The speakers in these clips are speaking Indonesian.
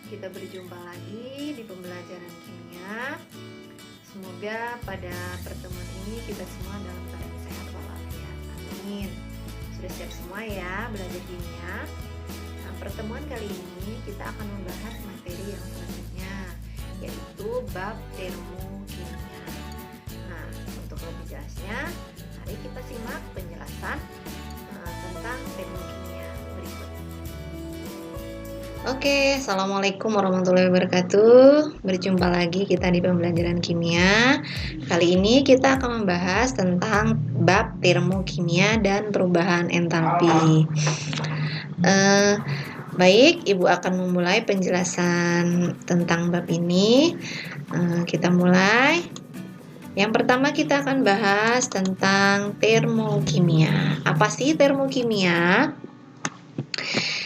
Kita berjumpa lagi di pembelajaran kimia. Semoga pada pertemuan ini kita semua dalam keadaan sehat walafiat. Amin. Sudah siap semua ya belajar kimia? Nah, pertemuan kali ini kita akan membahas materi yang selanjutnya, yaitu bab termokimia. Nah, untuk lebih jelasnya, mari kita simak penjelasan tentang termokimia berikut. Oke, assalamualaikum warahmatullahi wabarakatuh. Berjumpa lagi kita di pembelajaran kimia. Kali ini kita akan membahas tentang bab termokimia dan perubahan entalpi. Baik, Ibu akan memulai penjelasan tentang bab ini. Kita mulai. Yang pertama kita akan bahas tentang termokimia. Apa sih termokimia?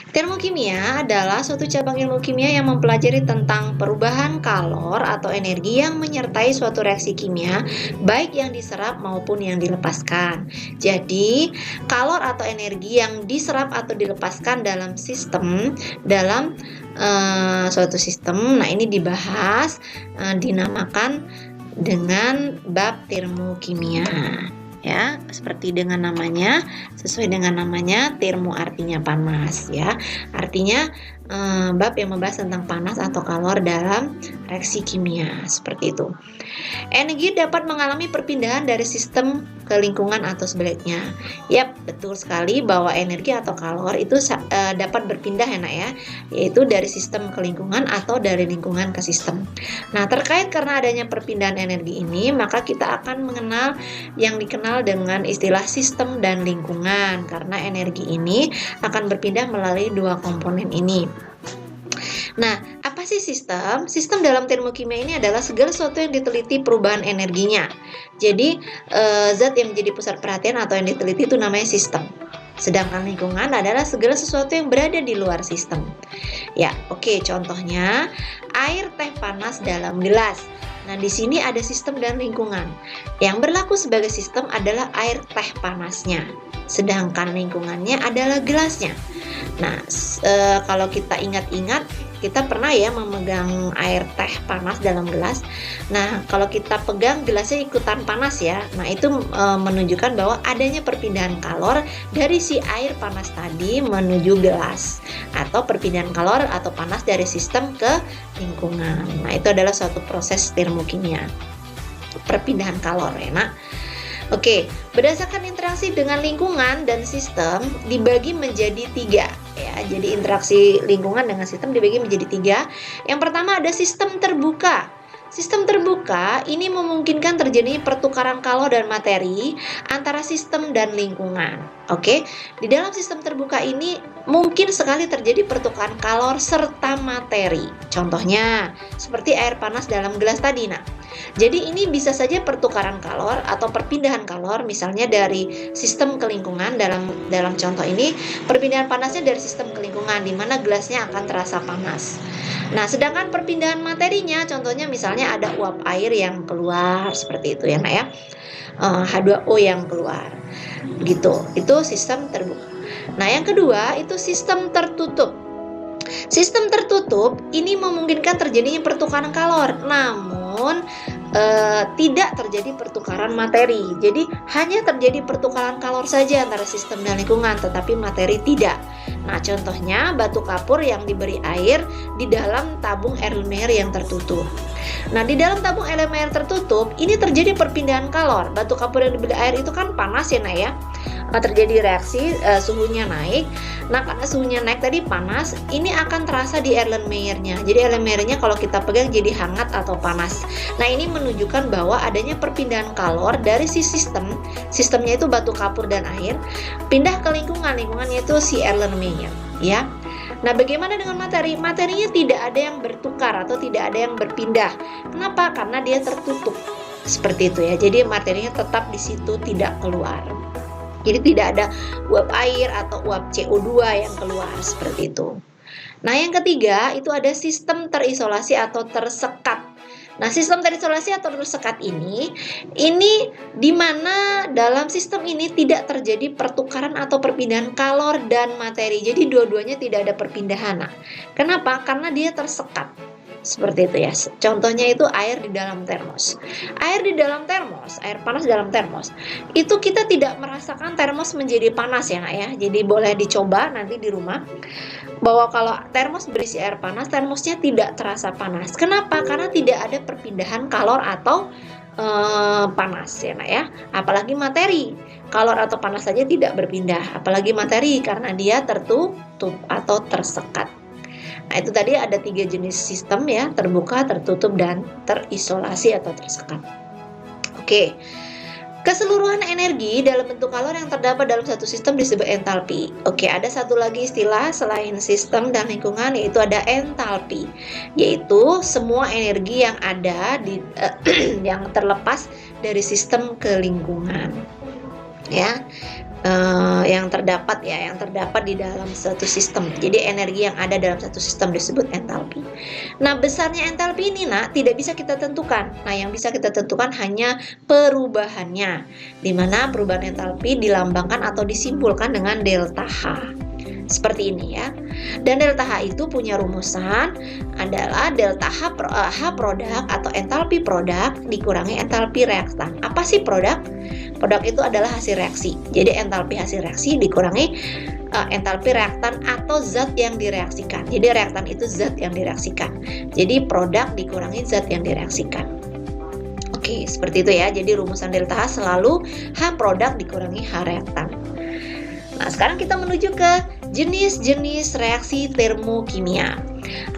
Termokimia adalah suatu cabang ilmu kimia yang mempelajari tentang perubahan kalor atau energi yang menyertai suatu reaksi kimia, baik yang diserap maupun yang dilepaskan. Jadi, kalor atau energi yang diserap atau dilepaskan dalam suatu sistem. Nah, ini dibahas, dinamakan dengan bab termokimia. Ya, seperti dengan namanya, sesuai dengan namanya, termo artinya panas ya. Artinya bab yang membahas tentang panas atau kalor dalam reaksi kimia, seperti itu. Energi dapat mengalami perpindahan dari sistem ke lingkungan atau sebaliknya. Yap, betul sekali bahwa energi atau kalor itu dapat berpindah ya, yaitu dari sistem ke lingkungan atau dari lingkungan ke sistem. Nah, terkait karena adanya perpindahan energi ini, maka kita akan mengenal yang dikenal dengan istilah sistem dan lingkungan, karena energi ini akan berpindah melalui dua komponen ini. Nah, apa sih sistem? Sistem dalam termokimia ini adalah segala sesuatu yang diteliti perubahan energinya. Jadi, zat yang menjadi pusat perhatian atau yang diteliti itu namanya sistem. Sedangkan lingkungan adalah segala sesuatu yang berada di luar sistem. Ya, oke, contohnya air teh panas dalam gelas. Nah, di sini ada sistem dan lingkungan. Yang berlaku sebagai sistem adalah air teh panasnya, sedangkan lingkungannya adalah gelasnya. Nah, kalau kita ingat-ingat, kita pernah ya memegang air teh panas dalam gelas. Nah, kalau kita pegang gelasnya ikutan panas ya. Nah, itu menunjukkan bahwa adanya perpindahan kalor dari si air panas tadi menuju gelas, atau perpindahan kalor atau panas dari sistem ke lingkungan. Nah, itu adalah suatu proses termokimia, perpindahan kalor ya, Nak. Oke, berdasarkan interaksi dengan lingkungan dan sistem dibagi menjadi 3 ya. Jadi interaksi lingkungan dengan sistem dibagi menjadi 3. Yang pertama ada sistem terbuka. Sistem terbuka ini memungkinkan terjadinya pertukaran kalor dan materi antara sistem dan lingkungan. Oke, di dalam sistem terbuka ini mungkin sekali terjadi pertukaran kalor serta materi. Contohnya seperti air panas dalam gelas tadi. Nah, jadi ini bisa saja pertukaran kalor atau perpindahan kalor, misalnya dari sistem ke lingkungan. Dalam contoh ini perpindahan panasnya dari sistem ke lingkungan, di mana gelasnya akan terasa panas. Nah, sedangkan perpindahan materinya, contohnya misalnya ada uap air yang keluar seperti itu ya, Nak ya, H2O yang keluar, gitu. Itu sistem terbuka. Nah, yang kedua itu sistem tertutup. Sistem tertutup ini memungkinkan terjadinya pertukaran kalor, namun tidak terjadi pertukaran materi. Jadi hanya terjadi pertukaran kalor saja antara sistem dan lingkungan, tetapi materi tidak. Nah, contohnya batu kapur yang diberi air di dalam tabung Erlenmeyer yang tertutup. Nah, di dalam tabung Erlenmeyer tertutup ini terjadi perpindahan kalor. Batu kapur yang diberi air itu kan panas ya, Nak ya. Terjadi reaksi, suhunya naik. Nah, karena suhunya naik tadi panas, ini akan terasa di Erlenmeyernya. Jadi Erlenmeyernya kalau kita pegang jadi hangat atau panas. Nah, ini menunjukkan bahwa adanya perpindahan kalor dari si sistemnya itu batu kapur dan air, pindah ke lingkungannya itu si Erlenmeyer ya. Nah, bagaimana dengan materi? Materinya tidak ada yang bertukar atau tidak ada yang berpindah. Kenapa? Karena dia tertutup. Seperti itu ya. Jadi materinya tetap di situ, tidak keluar. Jadi tidak ada uap air atau uap CO2 yang keluar seperti itu. Nah, yang ketiga itu ada sistem terisolasi atau tersekat. Nah, sistem terisolasi atau tersekat ini di mana dalam sistem ini tidak terjadi pertukaran atau perpindahan kalor dan materi. Jadi dua-duanya tidak ada perpindahan. Nah, kenapa? Karena dia tersekat. Seperti itu ya. Contohnya itu air di dalam termos. Air di dalam termos, air panas dalam termos. Itu kita tidak merasakan termos menjadi panas ya, Nak ya. Jadi boleh dicoba nanti di rumah. Bahwa kalau termos berisi air panas, termosnya tidak terasa panas. Kenapa? Karena tidak ada perpindahan kalor atau panas ya, Nak ya. Apalagi materi. Kalor atau panas saja tidak berpindah, apalagi materi karena dia tertutup atau tersekat. Nah, itu tadi ada 3 jenis sistem ya, terbuka, tertutup, dan terisolasi atau tersekat. Oke, keseluruhan energi dalam bentuk kalor yang terdapat dalam satu sistem disebut entalpi. Oke, ada satu lagi istilah selain sistem dan lingkungan, yaitu ada entalpi, yaitu semua energi yang ada yang terlepas dari sistem ke lingkungan. Ya, yang terdapat di dalam suatu sistem. Jadi energi yang ada dalam satu sistem disebut entalpi. Nah, besarnya entalpi ini, Nak, tidak bisa kita tentukan. Nah, yang bisa kita tentukan hanya perubahannya, di mana perubahan entalpi dilambangkan atau disimpulkan dengan delta H. Seperti ini ya. Dan delta H itu punya rumusan adalah delta H produk atau entalpi produk dikurangi entalpi reaktan. Apa sih produk? Produk itu adalah hasil reaksi. Jadi entalpi hasil reaksi dikurangi entalpi reaktan atau zat yang direaksikan. Jadi reaktan itu zat yang direaksikan. Jadi produk dikurangi zat yang direaksikan. Oke, seperti itu ya. Jadi rumusan delta H selalu H produk dikurangi H reaktan. Nah, sekarang kita menuju ke jenis-jenis reaksi termokimia.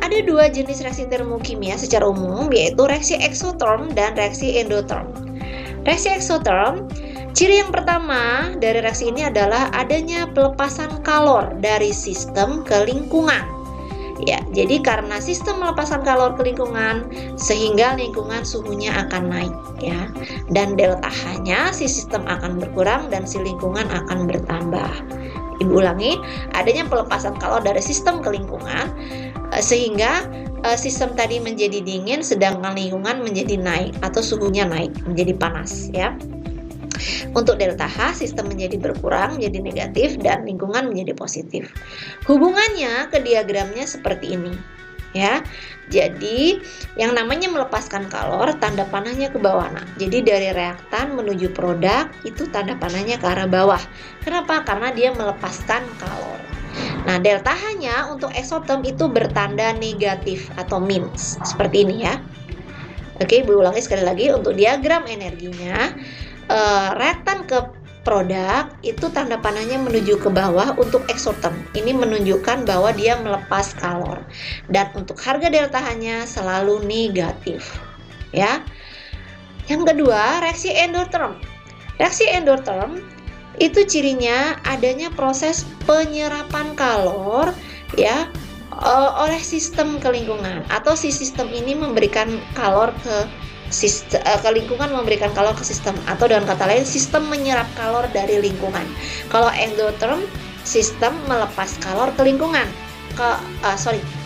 Ada 2 jenis reaksi termokimia secara umum, yaitu reaksi eksoterm dan reaksi endoterm. Reaksi eksoterm, ciri yang pertama dari reaksi ini adalah adanya pelepasan kalor dari sistem ke lingkungan. Ya, jadi karena sistem melepaskan kalor ke lingkungan, sehingga lingkungan suhunya akan naik ya. Dan delta H-nya si sistem akan berkurang dan si lingkungan akan bertambah. Ibu ulangi, adanya pelepasan kalor dari sistem ke lingkungan, sehingga sistem tadi menjadi dingin, sedangkan lingkungan menjadi naik atau suhunya naik, menjadi panas ya. Untuk delta H, sistem menjadi berkurang, menjadi negatif, dan lingkungan menjadi positif. Hubungannya ke diagramnya seperti ini ya. Jadi yang namanya melepaskan kalor, tanda panahnya ke bawah. Nah, jadi dari reaktan menuju produk itu tanda panahnya ke arah bawah. Kenapa? Karena dia melepaskan kalor. Nah, delta H-nya untuk eksoterm itu bertanda negatif atau minus. Seperti ini ya. Oke, Ibu ulangi sekali lagi untuk diagram energinya. Reaktan ke produk itu tanda panahnya menuju ke bawah untuk eksoterm. Ini menunjukkan bahwa dia melepas kalor. Dan untuk harga delta H-nya selalu negatif. Ya. Yang kedua, reaksi endoterm. Reaksi endoterm itu cirinya adanya proses penyerapan kalor ya oleh sistem ke lingkungan, atau si sistem ini memberikan kalor ke lingkungan, memberikan kalor ke sistem, atau dengan kata lain sistem menyerap kalor dari lingkungan. Kalau endoterm, sistem melepas kalor ke lingkungan.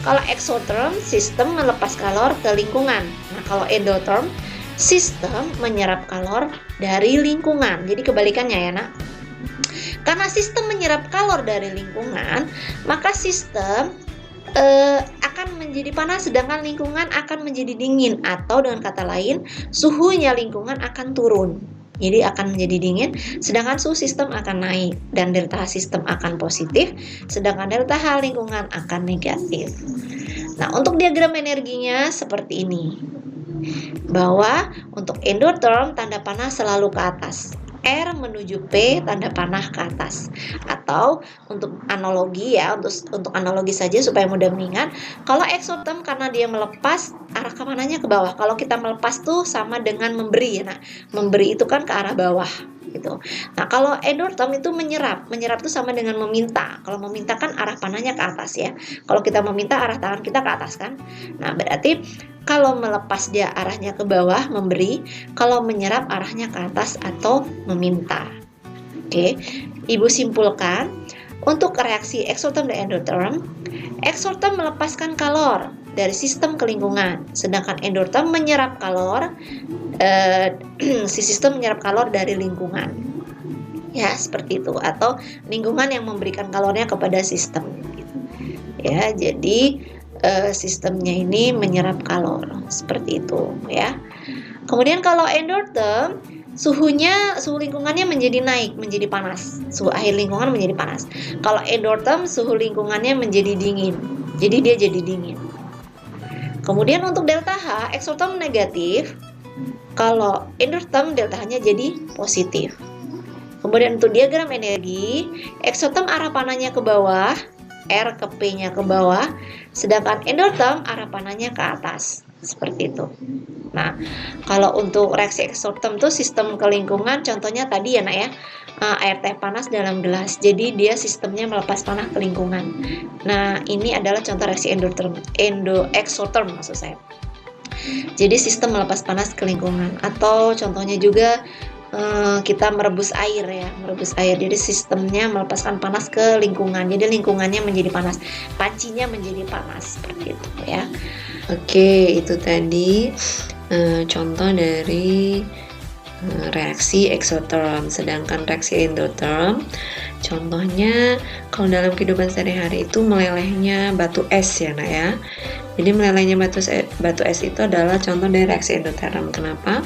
Kalau exotherm, sistem melepas kalor ke lingkungan. Nah, kalau endotherm, sistem menyerap kalor dari lingkungan. Jadi kebalikannya ya, Nak. Karena sistem menyerap kalor dari lingkungan, maka sistem akan menjadi panas, sedangkan lingkungan akan menjadi dingin, atau dengan kata lain suhunya lingkungan akan turun. Jadi akan menjadi dingin, sedangkan suhu sistem akan naik, dan delta H sistem akan positif, sedangkan delta H lingkungan akan negatif. Nah, untuk diagram energinya seperti ini, bahwa untuk endotherm tanda panah selalu ke atas, R menuju P tanda panah ke atas. Atau untuk analogi ya, untuk analogi saja supaya mudah mengingat, kalau exotherm karena dia melepas, arah kemananya ke bawah. Kalau kita melepas tuh sama dengan memberi ya. Nah, memberi itu kan ke arah bawah gitu. Nah, kalau endotherm itu menyerap itu sama dengan meminta. Kalau meminta kan arah panahnya ke atas ya. Kalau kita meminta, arah tangan kita ke atas kan. Nah, berarti kalau melepas dia arahnya ke bawah, memberi. Kalau menyerap arahnya ke atas atau meminta. Oke, Ibu simpulkan untuk reaksi exotherm dan endotherm. Exotherm melepaskan kalor dari sistem ke lingkungan, sedangkan endotherm menyerap kalor, si sistem menyerap kalor dari lingkungan. Ya, seperti itu, atau lingkungan yang memberikan kalornya kepada sistem. Ya, jadi sistemnya ini menyerap kalor seperti itu ya. Kemudian kalau endotherm, suhu lingkungannya menjadi naik, menjadi panas. Suhu akhir lingkungan menjadi panas. Kalau endotherm, suhu lingkungannya menjadi dingin. Jadi dia jadi dingin. Kemudian untuk delta H, exotherm negatif. Kalau endotherm, delta H-nya jadi positif. Kemudian untuk diagram energi, exotherm arah panahnya ke bawah, R ke P-nya ke bawah, sedangkan endotherm arah panahnya ke atas, seperti itu. Nah, kalau untuk reaksi exotherm tuh sistem ke lingkungan, contohnya tadi ya nak ya, air teh panas dalam gelas, jadi dia sistemnya melepas panah ke lingkungan. Nah, ini adalah contoh reaksi exotherm maksud saya. Jadi sistem melepas panas ke lingkungan, atau contohnya juga kita merebus air ya, jadi sistemnya melepaskan panas ke lingkungan, jadi lingkungannya menjadi panas, pancinya menjadi panas, seperti itu ya. Oke, itu tadi contoh dari reaksi exotherm. Sedangkan reaksi endotherm, contohnya kalau dalam kehidupan sehari-hari itu melelehnya batu es ya nak ya. Jadi melelehnya batu es itu adalah contoh dari reaksi endotherm. Kenapa?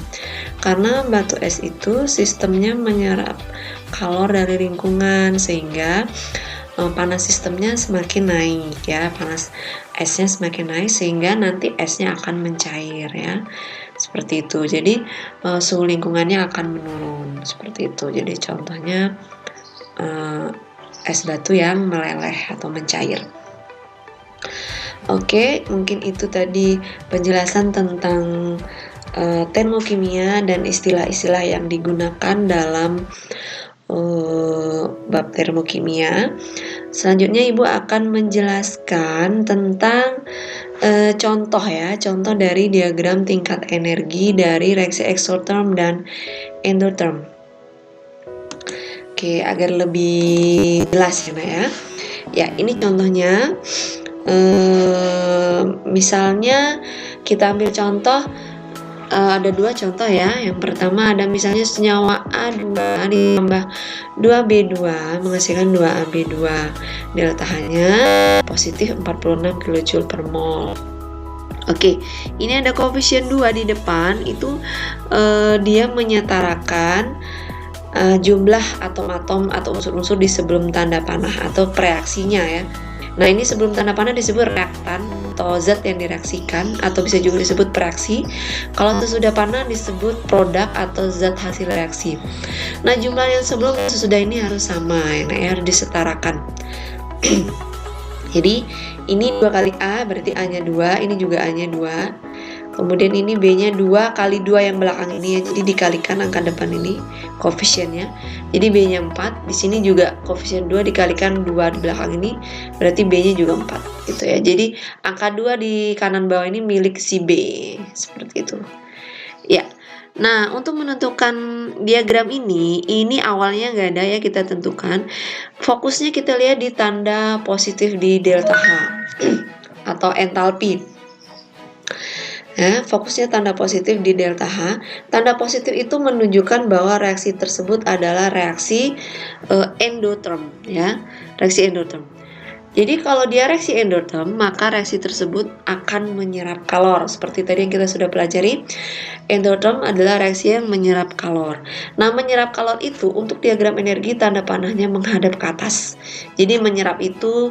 Karena batu es itu sistemnya menyerap kalor dari lingkungan, sehingga panas sistemnya semakin naik ya, panas esnya semakin naik sehingga nanti esnya akan mencair ya, seperti itu. Jadi suhu lingkungannya akan menurun, seperti itu. Jadi contohnya es batu yang meleleh atau mencair. Oke, mungkin itu tadi penjelasan tentang termokimia dan istilah-istilah yang digunakan dalam bab termokimia. Selanjutnya Ibu akan menjelaskan tentang contoh dari diagram tingkat energi dari reaksi exotherm dan endotherm. Oke, agar lebih jelas ya Nak ya. Ya, ini contohnya. Misalnya kita ambil contoh, ada dua contoh ya. Yang pertama ada misalnya senyawa A2 ditambah 2B2 menghasilkan 2AB2, delta H-nya positif 46 kJ per mol. Oke, ini ada koefisien 2 di depan, itu dia menyetarakan jumlah atom-atom atau unsur-unsur di sebelum tanda panah atau reaksinya ya. Nah, ini sebelum tanda panah disebut reaktan atau zat yang direaksikan, atau bisa juga disebut reaksi. Kalau sesudah panah disebut produk atau zat hasil reaksi. Nah, jumlah yang sebelum dan sesudah ini harus sama ya, harus disetarakan. Jadi ini 2 kali A berarti A-nya 2, ini juga A-nya 2. Kemudian ini B-nya 2 kali 2 yang belakang ini ya, jadi dikalikan angka depan ini koefisiennya. Jadi B-nya 4, di sini juga koefisien 2 dikalikan 2 di belakang ini, berarti B-nya juga 4 gitu ya. Jadi angka 2 di kanan bawah ini milik si B, seperti itu. Ya. Nah, untuk menentukan diagram ini awalnya nggak ada ya, kita tentukan. Fokusnya kita lihat di tanda positif di delta H atau entalpi. Ya, fokusnya tanda positif di delta H. Tanda positif itu menunjukkan bahwa reaksi tersebut adalah reaksi endotherm ya, reaksi endotherm. Jadi kalau dia reaksi endotherm, maka reaksi tersebut akan menyerap kalor. Seperti tadi yang kita sudah pelajari, endotherm adalah reaksi yang menyerap kalor. Nah, menyerap kalor itu untuk diagram energi tanda panahnya menghadap ke atas. Jadi menyerap itu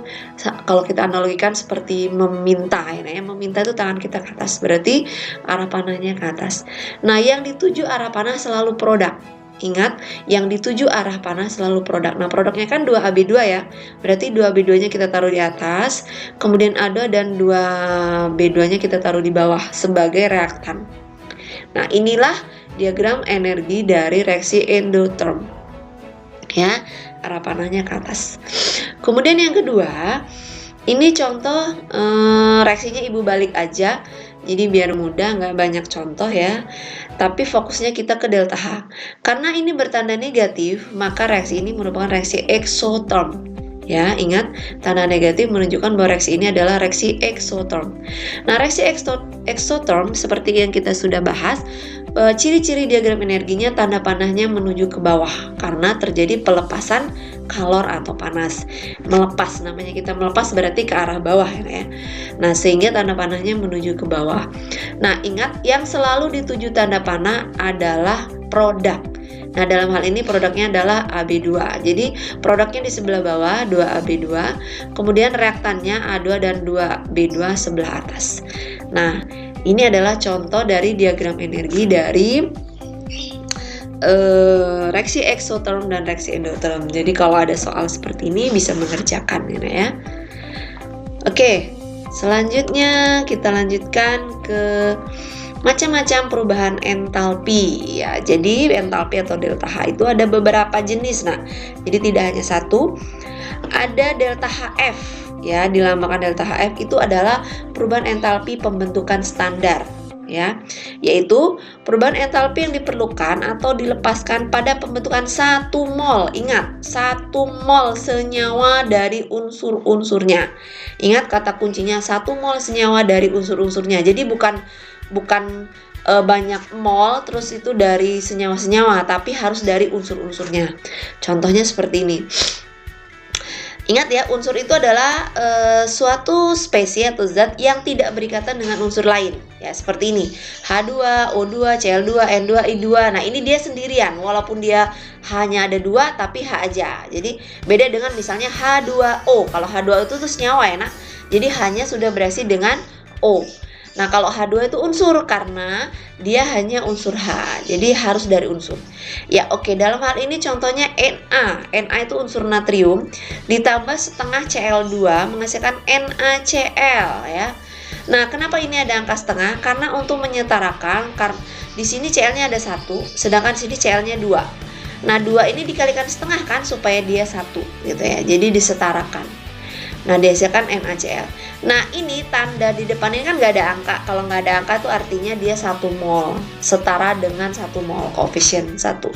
kalau kita analogikan seperti meminta ya. Meminta itu tangan kita ke atas, berarti arah panahnya ke atas. Nah, yang dituju arah panah selalu produk. Ingat, yang dituju arah panah selalu produk. Nah, produknya kan 2AB2 ya. Berarti 2AB2-nya kita taruh di atas, kemudian A2 dan 2B2-nya kita taruh di bawah sebagai reaktan. Nah, inilah diagram energi dari reaksi endotherm. Ya, arah panahnya ke atas. Kemudian yang kedua, ini contoh reaksinya Ibu balik aja. Jadi biar mudah, nggak banyak contoh ya. Tapi fokusnya kita ke delta H. Karena ini bertanda negatif, maka reaksi ini merupakan reaksi exotherm. Ya, ingat tanda negatif menunjukkan bahwa reaksi ini adalah reaksi eksoterm. Nah, reaksi eksoterm seperti yang kita sudah bahas, ciri-ciri diagram energinya tanda panahnya menuju ke bawah karena terjadi pelepasan kalor atau panas. Melepas, namanya kita melepas berarti ke arah bawah ya. Nah, sehingga tanda panahnya menuju ke bawah. Nah, ingat yang selalu dituju tanda panah adalah produk. Nah, dalam hal ini produknya adalah AB2. Jadi, produknya di sebelah bawah 2AB2, kemudian reaktannya A2 dan 2B2 sebelah atas. Nah, ini adalah contoh dari diagram energi dari reaksi eksoterm dan reaksi endoterm. Jadi, kalau ada soal seperti ini bisa mengerjakan ya. Oke, selanjutnya kita lanjutkan ke macam-macam perubahan entalpi ya. Jadi entalpi atau delta H itu ada beberapa jenis. Nah, jadi tidak hanya satu. Ada delta HF ya, dilambangkan delta HF itu adalah perubahan entalpi pembentukan standar ya, yaitu perubahan entalpi yang diperlukan atau dilepaskan pada pembentukan 1 mol. Ingat, 1 mol senyawa dari unsur-unsurnya. Ingat kata kuncinya 1 mol senyawa dari unsur-unsurnya. Jadi bukan banyak mol terus itu dari senyawa-senyawa, tapi harus dari unsur-unsurnya. Contohnya seperti ini. Ingat ya, unsur itu adalah suatu spesies atau zat yang tidak berikatan dengan unsur lain. Ya, seperti ini. H2, O2, Cl2, N2, I2. Nah, ini dia sendirian. Walaupun dia hanya ada 2, tapi H aja. Jadi, beda dengan misalnya H2O. Kalau H2O itu tuh senyawa ya, nak. Jadi, hanya sudah bereaksi dengan O. Nah, kalau H2 itu unsur karena dia hanya unsur H. Jadi harus dari unsur. Ya, oke. Dalam hal ini contohnya Na. Na itu unsur natrium ditambah setengah Cl2 menghasilkan NaCl ya. Nah, kenapa ini ada angka setengah? Karena untuk menyetarakan, di sini Cl-nya ada 1, sedangkan di sini Cl-nya 2. Nah, 2 ini dikalikan setengah kan supaya dia 1 gitu ya. Jadi disetarakan. Nah, dihasilkan NaCl. Nah, ini tanda di depan ini kan nggak ada angka. Kalau nggak ada angka itu artinya dia 1 mol. Setara dengan 1 mol, koefisien 1.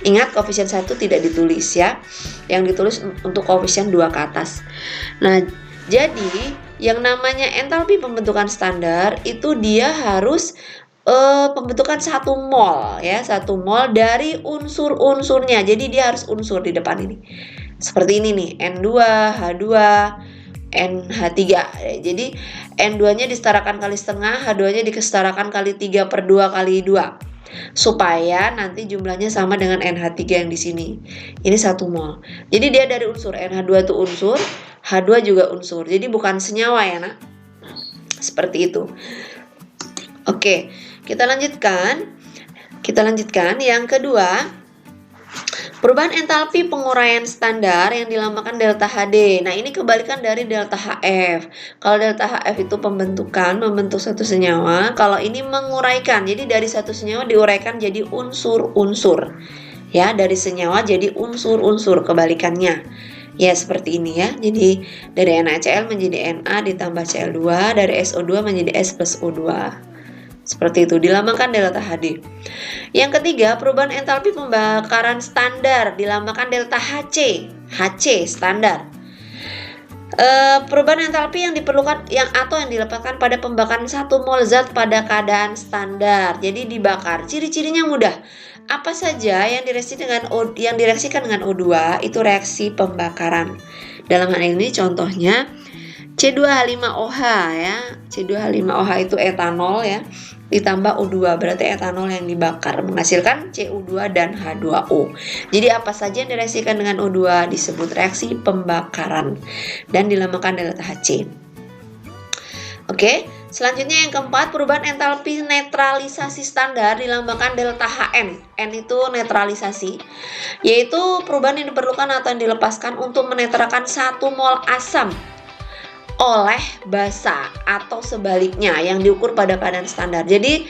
Ingat, koefisien 1 tidak ditulis ya. Yang ditulis untuk koefisien 2 ke atas. Nah, jadi yang namanya entalpi pembentukan standar itu dia harus pembentukan 1 mol ya. 1 mol dari unsur-unsurnya. Jadi dia harus unsur di depan ini. Seperti ini nih, N2, H2, NH3. Jadi N2-nya disetarakan kali setengah, H2-nya disetarakan kali 3/2 kali 2. Supaya nanti jumlahnya sama dengan NH3 yang di sini. Ini 1 mol. Jadi dia dari unsur. NH2 itu unsur, H2 juga unsur. Jadi bukan senyawa ya, nak. Seperti itu. Oke, kita lanjutkan. Yang kedua, perubahan entalpi penguraian standar yang dilambangkan delta HD. Nah, ini kebalikan dari delta HF. Kalau delta HF itu membentuk satu senyawa. Kalau ini menguraikan. Jadi dari satu senyawa diuraikan jadi unsur-unsur. Ya, dari senyawa jadi unsur-unsur, kebalikannya. Ya, seperti ini ya. Jadi dari NaCl menjadi Na ditambah Cl2, dari SO2 menjadi S plus O2. Seperti itu, dilambangkan delta HD. Yang ketiga, perubahan entalpi pembakaran standar dilambangkan delta HC. HC standar. Perubahan entalpi yang diperlukan atau yang dilepaskan pada pembakaran 1 mol zat pada keadaan standar. Jadi dibakar. Ciri-cirinya mudah. Apa saja yang direaksikan dengan O2 itu reaksi pembakaran. Dalam hal ini contohnya C2H5OH ya. C2H5OH itu etanol ya. Ditambah O2 berarti etanol yang dibakar menghasilkan CO2 dan H2O. Jadi apa saja yang direaksikan dengan O2 disebut reaksi pembakaran dan dilambangkan delta HC. Oke, selanjutnya yang keempat, perubahan entalpi netralisasi standar dilambangkan delta HN. N itu netralisasi, yaitu perubahan yang diperlukan atau yang dilepaskan untuk menetralkan 1 mol asam oleh basa atau sebaliknya yang diukur pada keadaan standar. Jadi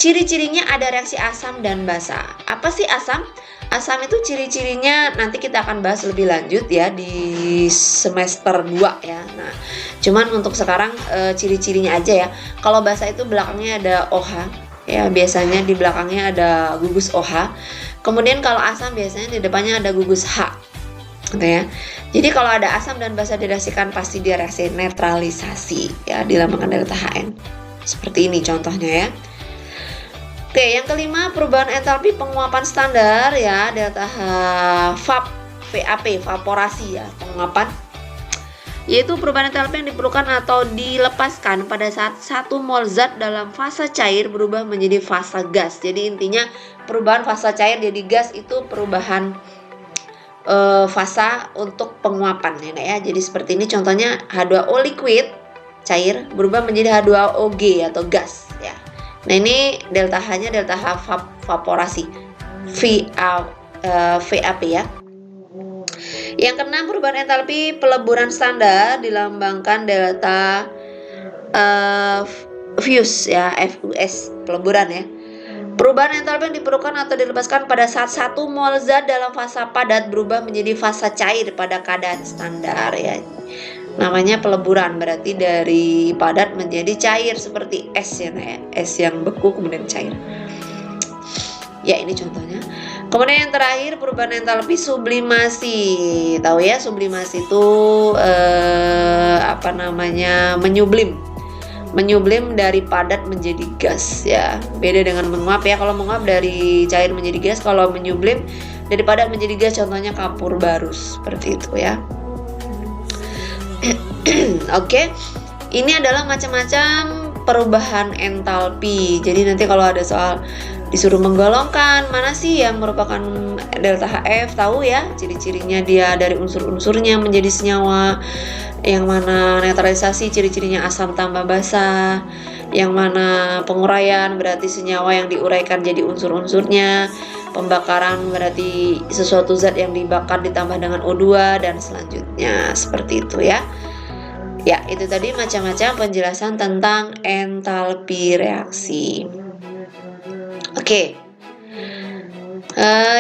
ciri-cirinya ada reaksi asam dan basa. Apa sih asam? Asam itu ciri-cirinya nanti kita akan bahas lebih lanjut ya di semester 2 ya. Nah, cuman untuk sekarang ciri-cirinya aja ya. Kalau basa itu belakangnya ada OH ya, biasanya di belakangnya ada gugus OH. Kemudian kalau asam biasanya di depannya ada gugus H. Oke ya. Jadi kalau ada asam dan basa direaksikan pasti dia reaksi netralisasi ya, dilambangkan delta HN. Seperti ini contohnya ya. Oke, yang kelima perubahan entalpi penguapan standar ya, delta H VAP, evaporasi ya, penguapan. Yaitu perubahan entalpi yang diperlukan atau dilepaskan pada saat 1 mol zat dalam fase cair berubah menjadi fase gas. Jadi intinya perubahan fase cair jadi gas itu perubahan fase untuk penguapan ya. Jadi seperti ini contohnya H2O liquid cair berubah menjadi H2O G atau gas ya. Nah ini delta H-nya delta H evaporasi VAP ya. Yang keenam perubahan entalpi peleburan standar dilambangkan delta fuse ya, FUS peleburan ya. Perubahan entalpi yang diperlukan atau dilepaskan pada saat 1 mol zat dalam fase padat berubah menjadi fase cair pada keadaan standar ya. Namanya peleburan, berarti dari padat menjadi cair seperti es ya, es yang beku kemudian cair. Ya ini contohnya. Kemudian yang terakhir perubahan entalpi sublimasi. Tahu ya sublimasi itu menyublim dari padat menjadi gas ya. Beda dengan menguap ya. Kalau menguap dari cair menjadi gas, kalau menyublim dari padat menjadi gas contohnya kapur barus seperti itu ya. Oke. Ini adalah macam-macam perubahan entalpi. Jadi nanti kalau ada soal disuruh menggolongkan mana sih yang merupakan delta HF, tahu ya ciri-cirinya, dia dari unsur-unsurnya menjadi senyawa, yang mana netralisasi ciri-cirinya asam tambah basa, yang mana penguraian berarti senyawa yang diuraikan jadi unsur-unsurnya, pembakaran berarti sesuatu zat yang dibakar ditambah dengan O2 dan selanjutnya seperti itu ya. Ya, itu tadi macam-macam penjelasan tentang entalpi reaksi. Oke.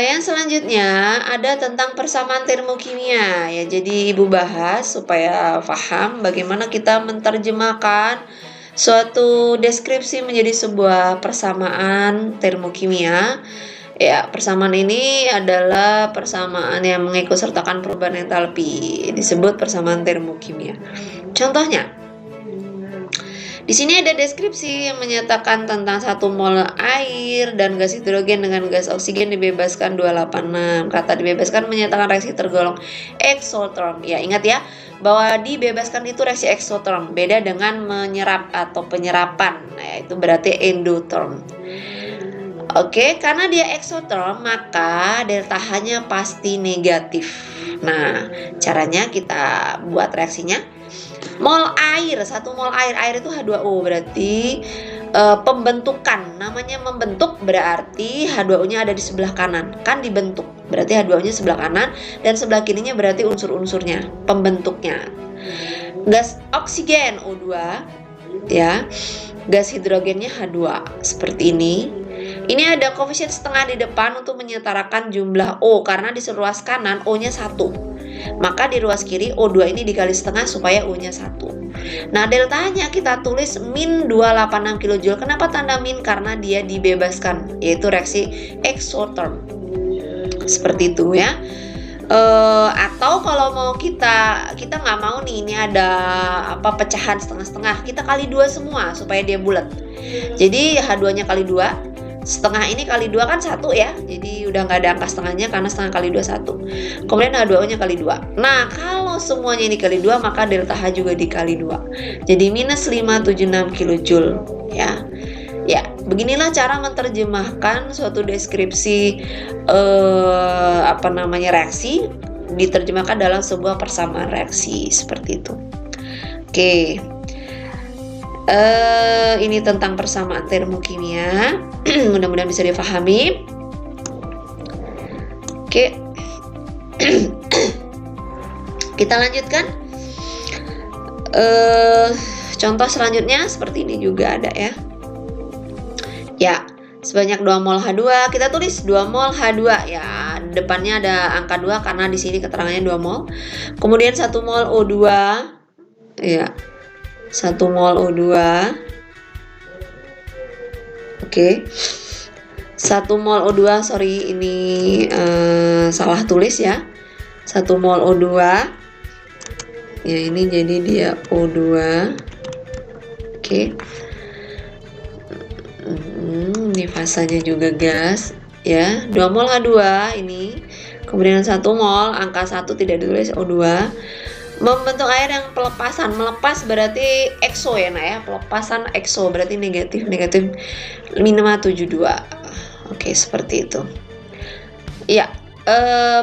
Yang selanjutnya ada tentang persamaan termokimia ya. Jadi Ibu bahas supaya paham bagaimana kita menerjemahkan suatu deskripsi menjadi sebuah persamaan termokimia. Ya, persamaan ini adalah persamaan yang mengikutsertakan perubahan entalpi, disebut persamaan termokimia. Contohnya, di sini ada deskripsi yang menyatakan tentang 1 mol air dan gas hidrogen dengan gas oksigen dibebaskan 286. Kata dibebaskan menyatakan reaksi tergolong eksoterm. Ya, ingat ya bahwa dibebaskan itu reaksi eksoterm, beda dengan menyerap atau penyerapan. Nah, itu berarti endoterm. Oke, karena dia eksoterm maka delta H-nya pasti negatif. Nah, caranya kita buat reaksinya. Mol air, 1 mol air itu H2O, berarti pembentukan, namanya membentuk berarti H2O-nya ada di sebelah kanan, kan dibentuk, berarti H2O-nya sebelah kanan dan sebelah kirinya berarti unsur-unsurnya, pembentuknya. Gas oksigen O2 ya, gas hidrogennya H2 seperti ini. Ini ada koefisien setengah di depan untuk menyetarakan jumlah O, karena di ruas kanan O-nya 1. Maka di ruas kiri O2 ini dikali setengah supaya O-nya 1. Nah, deltanya kita tulis min 286 kJ. Kenapa tanda min? Karena dia dibebaskan, yaitu reaksi eksoterm. Seperti itu ya. Atau kalau mau kita nggak mau nih, ini ada pecahan setengah-setengah, kita kali 2 semua supaya dia bulat. Jadi H2-nya kali 2. Setengah ini kali 2 kan 1 ya. Jadi udah nggak ada angka setengahnya karena setengah kali 2 1. Kemudian H2O-nya kali 2. Nah, kalau semuanya ini kali 2 maka delta H juga dikali 2. Jadi minus 576 kJ ya. Ya, beginilah cara menerjemahkan suatu deskripsi reaksi diterjemahkan dalam sebuah persamaan reaksi seperti itu. Oke. Ini tentang persamaan termokimia. Mudah-mudahan bisa dipahami. Oke. Kita lanjutkan. Contoh selanjutnya seperti ini juga ada ya. Ya, sebanyak 2 mol H2, kita tulis 2 mol H2 ya. Depannya ada angka 2 karena di sini keterangannya 2 mol. Kemudian 1 mol O2 ya. 1 mol O2. Oke. 1 mol O2, sorry ini salah tulis ya. 1 mol O2. Ya, ini jadi dia O2. Oke. Ini fasanya juga gas ya. 2 mol H2 ini. Kemudian 1 mol, angka 1 tidak ditulis, O2. Membentuk air yang pelepasan. Melepas berarti exo ya, Nak ya. Pelepasan exo berarti negatif minimal 72. Oke, seperti itu. Ya,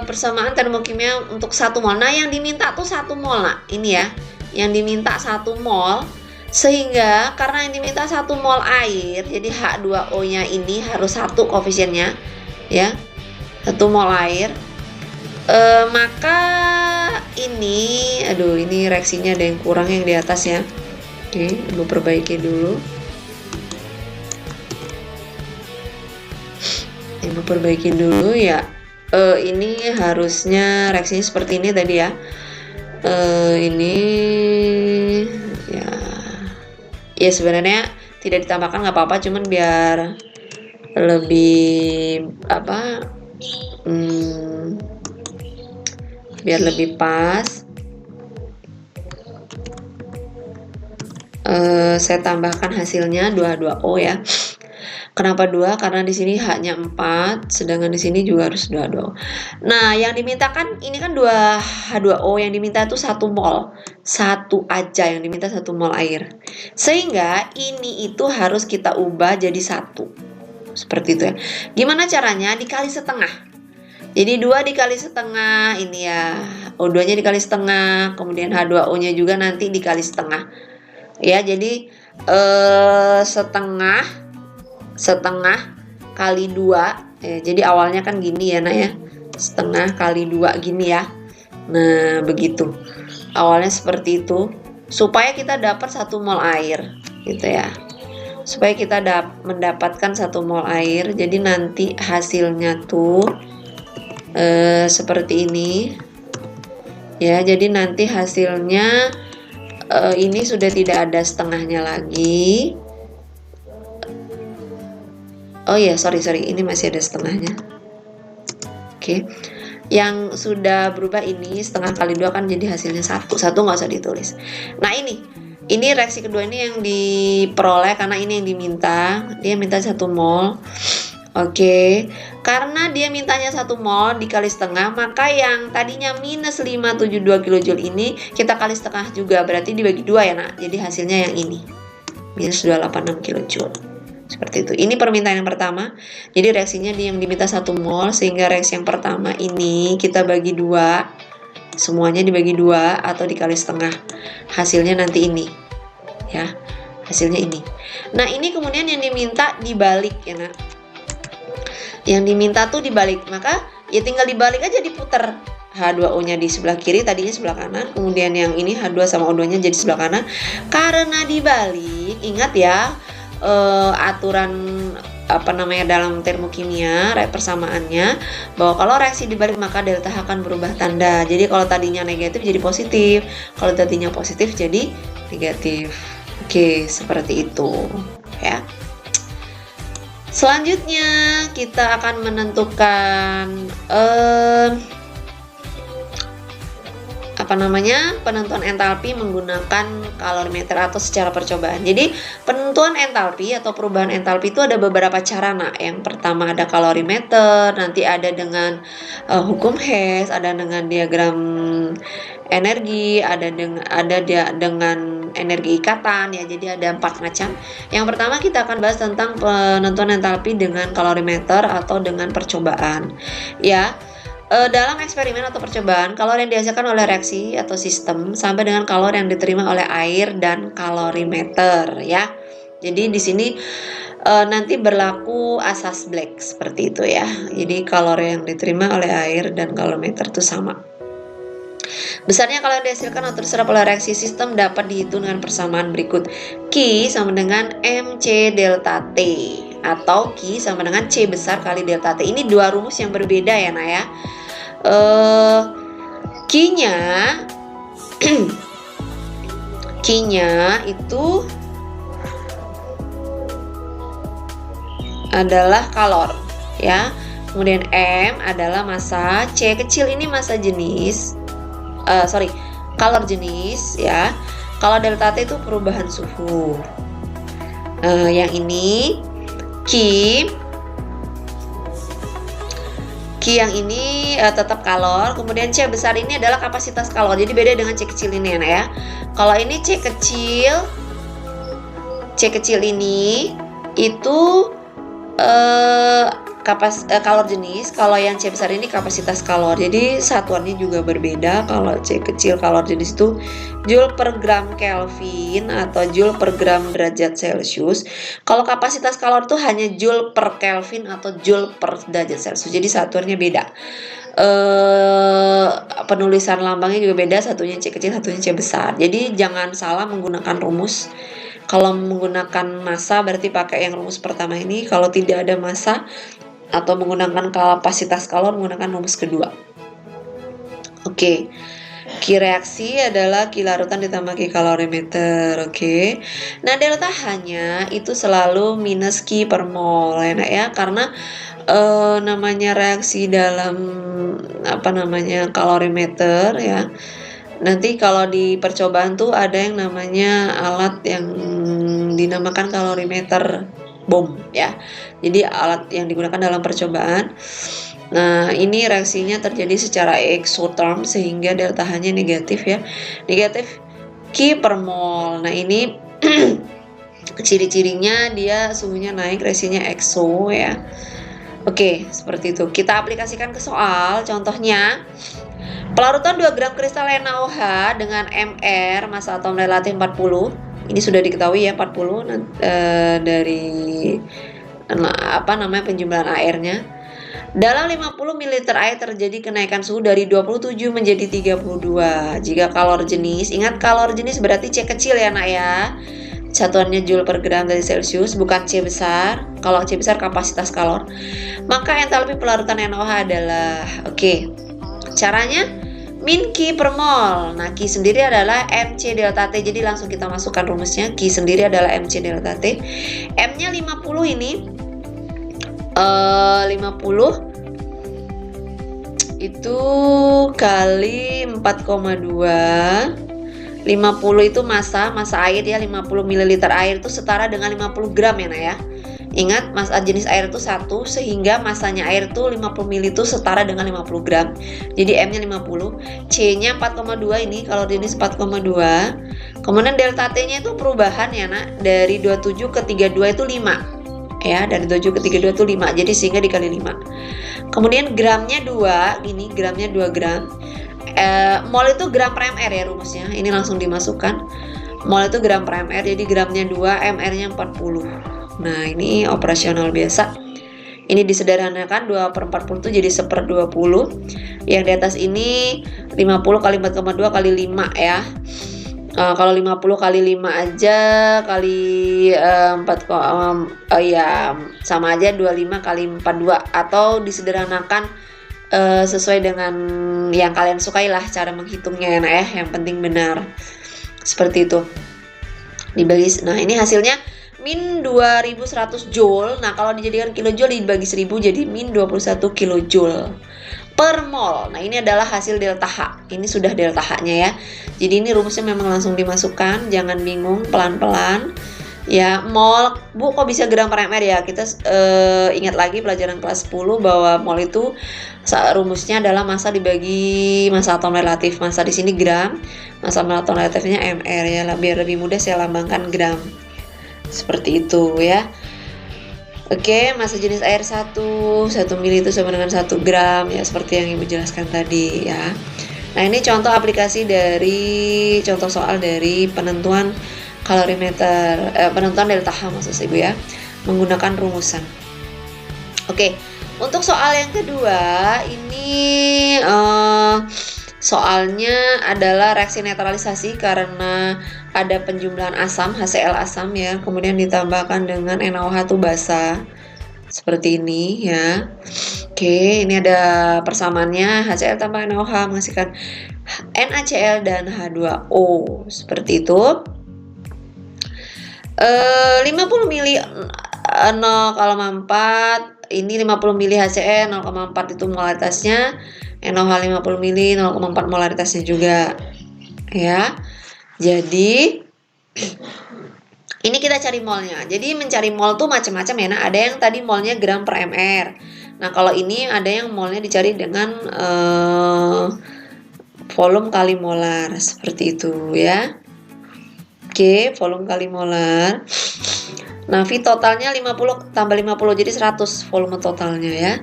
persamaan termokimia untuk 1 mol. Nah, yang diminta tuh 1 mol, Nak. Ini ya. Yang diminta 1 mol. Sehingga karena yang diminta 1 mol air, jadi H2O-nya ini harus 1 koefisiennya ya. 1 mol air. Maka ini ini reaksinya ada yang kurang yang di atas ya. Oke, Ibu perbaiki dulu. Ibu perbaiki dulu ya. Ini harusnya reaksinya seperti ini tadi ya. Ini ya sebenarnya tidak ditambahkan nggak apa-apa, cuman biar lebih biar lebih pas. Saya tambahkan hasilnya 22O ya. Kenapa 2? Karena di sini H-nya 4, sedangkan di sini juga harus 22O. Nah, yang dimintakan ini kan 2H2O, yang diminta itu 1 mol. 1 aja yang diminta, 1 mol air. Sehingga ini itu harus kita ubah jadi 1. Seperti itu ya. Gimana caranya? Dikali setengah. Jadi 2 dikali setengah ini ya. O2-nya dikali setengah, kemudian H2O-nya juga nanti dikali setengah. Ya, jadi setengah kali 2 jadi awalnya kan gini ya, Nak ya, setengah kali 2 gini ya. Nah, begitu awalnya seperti itu supaya kita dapat 1 mol air gitu ya, supaya kita mendapatkan 1 mol air. Jadi nanti hasilnya tuh seperti ini ya. Jadi nanti hasilnya ini sudah tidak ada setengahnya lagi. Oh ya, sorry, ini masih ada setengahnya. Oke. Yang sudah berubah ini setengah kali 2 kan jadi hasilnya 1 nggak usah ditulis. Nah, ini reaksi kedua ini yang diperoleh karena ini yang diminta. Dia minta 1 mol. Oke. Karena dia mintanya 1 mol dikali setengah, maka yang tadinya minus 572 kJ ini kita kali setengah juga, berarti dibagi 2 ya, Nak. Jadi hasilnya yang ini. Minus 286 kJ. Seperti itu. Ini permintaan yang pertama. Jadi reaksinya yang diminta 1 mol, sehingga reaksi yang pertama ini kita bagi 2. Semuanya dibagi 2 atau dikali setengah. Hasilnya nanti ini. Ya. Hasilnya ini. Nah, ini kemudian yang diminta dibalik ya, Nak. Yang diminta tuh dibalik. Maka ya tinggal dibalik aja, diputer. H2O-nya di sebelah kiri, tadinya sebelah kanan. Kemudian yang ini H2 sama O2-nya jadi sebelah kanan. Karena dibalik, ingat ya, aturan dalam termokimia persamaannya, bahwa kalau reaksi dibalik maka delta H akan berubah tanda. Jadi kalau tadinya negatif jadi positif, kalau tadinya positif jadi negatif. Oke, seperti itu ya. Selanjutnya kita akan menentukan penentuan entalpi menggunakan kalorimeter atau secara percobaan. Jadi penentuan entalpi atau perubahan entalpi itu ada beberapa cara, Nak. Yang pertama ada kalorimeter, nanti ada dengan hukum Hess, ada dengan diagram energi, ada dengan energi ikatan ya. Jadi ada 4 macam. Yang pertama kita akan bahas tentang penentuan entalpi dengan kalorimeter atau dengan percobaan ya. Dalam eksperimen atau percobaan, kalori yang dihasilkan oleh reaksi atau sistem sampai dengan kalori yang diterima oleh air dan kalorimeter ya. Jadi di sini nanti berlaku asas Black seperti itu ya. Jadi kalori yang diterima oleh air dan kalorimeter itu sama. Besarnya kalori yang dihasilkan atau diserap oleh reaksi sistem dapat dihitung dengan persamaan berikut. Q sama dengan MC delta T atau Q sama dengan C besar kali delta T. Ini 2 rumus yang berbeda ya, Nak ya. Q-nya itu adalah kalor ya. kemudian M adalah massa, C kecil ini massa jenis, kalor jenis ya. Kalau delta T itu perubahan suhu. Yang ini Q yang ini tetap kalor. Kemudian C besar ini adalah kapasitas kalor. Jadi beda dengan C kecil ini ya. Kalau ini C kecil ini itu kalor jenis. Kalau yang C besar ini kapasitas kalor. Jadi satuannya juga berbeda. Kalau C kecil kalor jenis itu Joule per gram Kelvin atau Joule per gram derajat Celcius. Kalau kapasitas kalor itu hanya Joule per Kelvin atau Joule per derajat Celcius. Jadi satuannya beda. Penulisan lambangnya juga beda. Satunya C kecil, satunya C besar. Jadi jangan salah menggunakan rumus. Kalau menggunakan massa berarti pakai yang rumus pertama ini. Kalau tidak ada massa atau menggunakan kapasitas kalor, menggunakan rumus kedua. Oke. Q reaksi adalah Q larutan ditambah Q kalorimeter. Oke. Nah, delta H-nya itu selalu minus Q per mol ya, karena namanya reaksi dalam kalorimeter ya. Nanti kalau di percobaan tuh ada yang namanya alat yang dinamakan kalorimeter bom ya. Jadi alat yang digunakan dalam percobaan. Nah, ini reaksinya terjadi secara exotherm sehingga delta H-nya negatif ya. Negatif Q per mol. Nah, ini ciri-cirinya dia suhunya naik, reaksinya exo ya. Oke, seperti itu. Kita aplikasikan ke soal. Contohnya, pelarutan 2 gram kristal NaOH dengan MR massa atom relatif 40. Ini sudah diketahui ya 40 dari penjumlahan airnya. Dalam 50 ml air terjadi kenaikan suhu dari 27 menjadi 32. Jika kalor jenis, ingat kalor jenis berarti C kecil ya nak ya. Satuannya Joule per gram dari Celcius, bukan C besar. Kalau C besar kapasitas kalor. Maka entalpi pelarutan NaOH adalah, caranya min Q per mol. Nah, Q sendiri adalah MC delta T. Jadi langsung kita masukkan rumusnya. Q sendiri adalah MC delta T. M-nya 50 ini 50 itu kali 4,2. 50 itu massa air ya, 50 ml air itu setara dengan 50 gram ya nak ya. Ingat, massa jenis air itu 1 sehingga massanya air itu 50 ml itu setara dengan 50 gram. Jadi M-nya 50, C-nya 4,2 ini kalau jenis 4,2. Kemudian delta T-nya itu perubahan ya nak, dari 27 ke 32 itu 5. Ya, dari 7 ke 32 itu 5. Jadi sehingga dikali 5. Kemudian gramnya 2, ini gramnya 2 gram. Mol itu gram per mr ya rumusnya. Ini langsung dimasukkan. Mol itu gram per mr, jadi gramnya 2, mr-nya 40. Nah, ini operasional biasa. Ini disederhanakan 2 per 40 itu jadi 1/20. Yang di atas ini 50 kali 4,2 kali 5 ya. Kalau 50 kali 5 aja kali 4 sama aja 25 kali 42, atau disederhanakan sesuai dengan yang kalian sukai lah cara menghitungnya ya, yang penting benar. Seperti itu. Dibagi, nah ini hasilnya min 2100 joule. Nah, kalau dijadikan kilojoule dibagi 1000 jadi min 21 kilojoule per mol. Nah, ini adalah hasil delta H. Ini sudah delta H-nya ya. Jadi ini rumusnya memang langsung dimasukkan, jangan bingung, pelan-pelan. Ya, mol, Bu kok bisa gram per mr ya? Kita ingat lagi pelajaran kelas 10 bahwa mol itu rumusnya adalah massa dibagi massa atom relatif. Massa di sini gram, massa atom relatifnya mr ya. Biar lebih mudah saya lambangkan gram. Seperti itu ya. Oke, massa jenis air 1 mili itu sama dengan 1 gram ya, seperti yang Ibu jelaskan tadi ya. Nah, ini contoh aplikasi dari contoh soal dari penentuan kalorimeter, penentuan delta H maksud Ibu ya, menggunakan rumusan. Oke, untuk soal yang kedua ini soalnya adalah reaksi netralisasi karena ada penjumlahan asam, HCl asam ya, kemudian ditambahkan dengan NaOH itu basah. Seperti ini ya. Oke, ini ada persamaannya, HCl tambah NaOH menghasilkan NaCl dan H2O. Seperti itu. 50 mili 0,4 ini 50 mili HCl 0,4 itu molaritasnya, NaOH 50 mili 0,4 molaritasnya juga ya. Jadi ini kita cari molnya. Jadi mencari mol tuh macam-macam ya. Nah, ada yang tadi molnya gram per mr. Nah, kalau ini ada yang molnya dicari dengan volume kali molar seperti itu ya. Oke, volume kali molar. Nah, V totalnya 50 tambah 50 jadi 100 volume totalnya ya.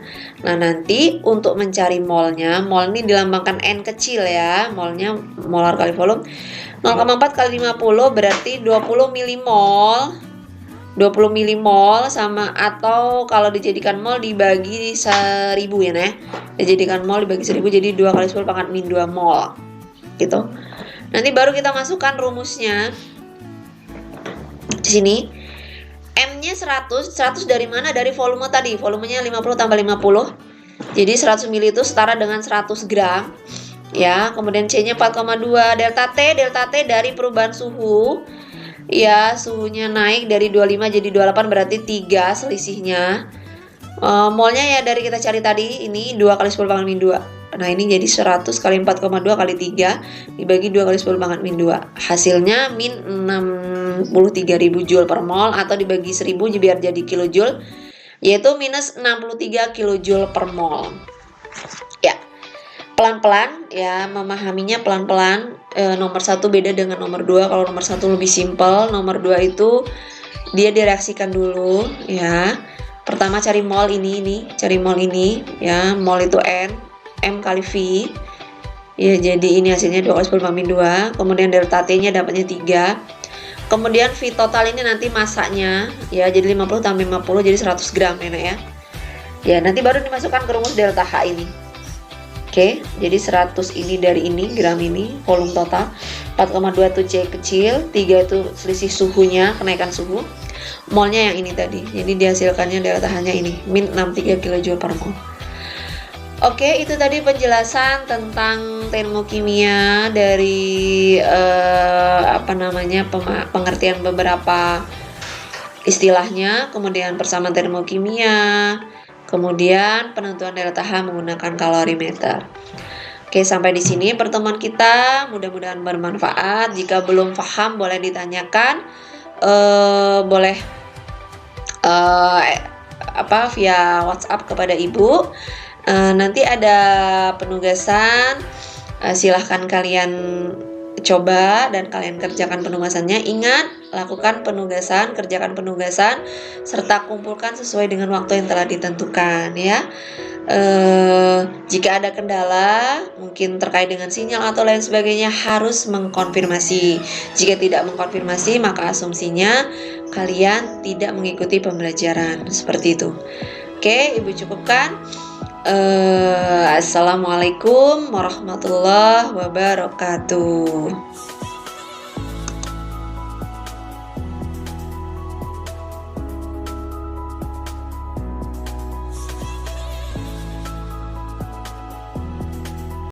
Nah, nanti untuk mencari molnya, mol ini dilambangkan N kecil ya. Molnya molar kali volume 0,4 kali 50 berarti 20 milimol. 20 milimol sama, atau kalau dijadikan mol dibagi 1000 ya nah. Dijadikan mol dibagi 1000 jadi 2 kali 10 pangkat min 2 mol. Gitu. Nanti baru kita masukkan rumusnya. Di sini M-nya 100 dari mana? Dari volume tadi. Volumenya 50 tambah 50. Jadi 100 ml itu setara dengan 100 gram. Ya, kemudian C-nya 4,2. Delta T dari perubahan suhu. Ya, suhunya naik dari 25 jadi 28 berarti 3 selisihnya. Molnya ya dari kita cari tadi ini 2 kali 10 pangkat min 2. Nah, ini jadi 100 kali 4,2 kali 3 dibagi 2 kali 10 pangkat min 2. Hasilnya min 63.000 joule per mol, atau dibagi 1000 biar jadi kilojoule, yaitu minus 63 kilojoule per mol. Ya, pelan-pelan ya, memahaminya pelan-pelan. Nomor 1 beda dengan nomor 2. Kalau nomor 1 lebih simpel, nomor 2 itu dia direaksikan dulu ya. Pertama cari mol ini cari mol ini ya. Mol itu N, M kali V. Ya, jadi ini hasilnya 2 kali 10 pangkat min 2. Kemudian delta T-nya dapatnya 3. Kemudian V total ini nanti masanya ya, jadi 50 tambah 50 jadi 100 gram ya. Ya, nanti baru dimasukkan ke rumus delta H ini. Oke, jadi 100 ini dari ini, gram ini, volume total. 4,2 itu C kecil, 3 itu selisih suhunya, kenaikan suhu. Molnya yang ini tadi, jadi dihasilkannya delta H-nya ini, min 63 kJ per mol. Oke, itu tadi penjelasan tentang termokimia dari pengertian beberapa istilahnya, kemudian persamaan termokimia, kemudian penentuan delta H menggunakan kalorimeter. Oke, sampai di sini pertemuan kita, mudah-mudahan bermanfaat. Jika belum paham boleh ditanyakan, boleh via WhatsApp kepada Ibu. Nanti ada penugasan, silahkan kalian coba dan kalian kerjakan penugasannya. Ingat, lakukan penugasan, kerjakan penugasan, serta kumpulkan sesuai dengan waktu yang telah ditentukan ya. Jika ada kendala mungkin terkait dengan sinyal atau lain sebagainya, harus mengkonfirmasi. Jika tidak mengkonfirmasi, maka asumsinya kalian tidak mengikuti pembelajaran, seperti itu. Oke, Ibu cukupkan. Assalamualaikum warahmatullahi wabarakatuh.